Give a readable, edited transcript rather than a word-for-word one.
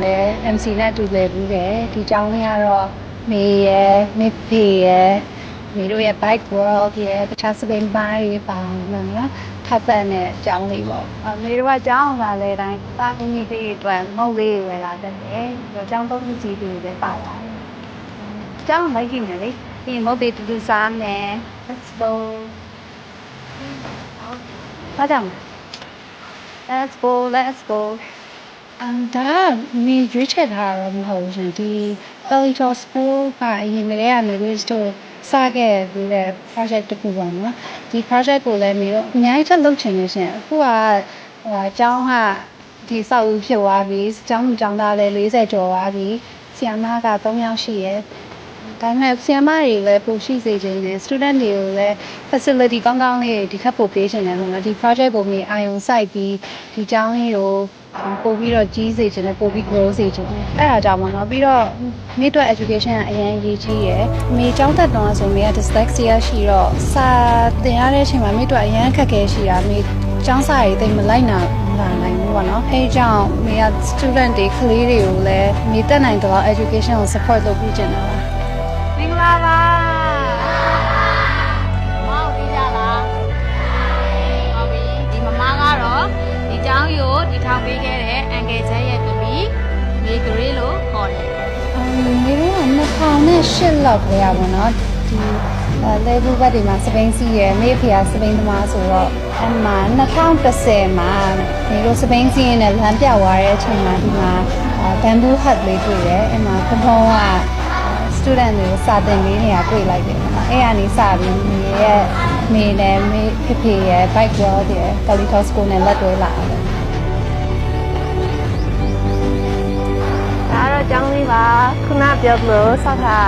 လည်း MC နဲ့တူလေဘူးတယ်ဒီကျောင်းလေးကတော့မေရယ်မေဖေရယ်မေတို့ရဲ့ bike world ရဲ့တခြားစပင်းပိုင်းတွေပါနော်ထပ်ပန်တဲ့ကျောင်းလေးပေါ့မေတို့ကကျောင်းလာလေတိုင်းတာမီမီလေးအတွက်မုတ်လေးဝယ်လာတဲ့ကျောင်းသုံးကြီးတွေလည်းပါလာတယ်ကျောင်းလိုက်ကြည့်နေလေဒီမုတ်လေးတူတူစားမယ် let's go ဘာကြောင့် let's go ဒါမိရွေးချယ်ထားတာမဟုတ်ဘူးဒီ Pelito School ကအရင်ကတည်းကနေပြီးတော့စခဲ့ပြီးတဲ့ project တစ်ခုပေါ့နော်ဒီ project ကိုလည်းမျိုးအများကြီးထပ်လုပ်ချင်နေရှင်အခုကကျောင်းကဒီစောက်ဦးဖြစ်သွားပြီကျောင်းသားလည်း40ကျော်သွားပြီဆီယမက3ယောက်ရှိရဲ့ဒါပေမဲ့ဆီယမတွေလည်းပိုရှိစေချင်တယ် student တွေကိုလည်း facility ကောင်းကောင်းလေးဒီခက်ပို့ပေးချင်တယ်ပေါ့နော်ဒီ project ကိုမြေအာရုံစိုက်ပြီးဒီကျောင်းလေးကိုပို့ပြီးတော့ကြီးစေချင်တယ်ပို့ပြီး grow စေချင်တယ်အဲ့ဒါကြောင့်ပေါ့နော်ပြီးတော့မိအတွက် education ကအရင်အရေးကြီးရယ်မိကျောင်းတက်တော့ဆိုမိက dyslexia ရှိတော့စာသင်ရတဲ့အချိန်မှာမိအတွက်အရင်အခက်အခဲရှိတာမိကျောင်းစာရေးသိမလိုက်နိုင်ဘူးပေါ့နော်အဲကြောင့်မိက student တွေကလေးတွေကိုလည်းမိတက်နိုင်တော့ education ကို support လုပ်ပေးချင်တာပါမင်္ဂလာပါမောင်ဒီကြလားဟုတ်ပြီဒီမမကတော့ဒီကျောင်းရိုးဒီထောင်ပေးခဲ့တဲ့အန်ကယ်ချက်ရဲ့သမီးမေဂရေးလို့ခေါ်တယ်မေတို့က2008လောက်ပဲပါနော်ဒီလေဘူးဘက်ဒီမှာစပိန်စီးရယ်မေဖေကစပိန်သမားဆိုတော့အမှ2010မှာမေတို့စပိန်စီးရင်းနဲ့လမ်းပြသွားတဲ့အချိန်မှာဒီမှာဘမ်ဘူးဟတ်လေးတွေ့တယ်အဲ့မှာဖုံကstudent တွေစာသင်ပေးနေတာတွေ့လိုက်တယ်နော်အဲ့ကနေစပြီးမေနဲ့မေဖေရဲ့ bike world ရဲ့ Pelito School နဲ့လက်တွဲလာတယ်ဒါတော့ကျောင်းလေးပါခုနပြောလို့ဆောက်တာ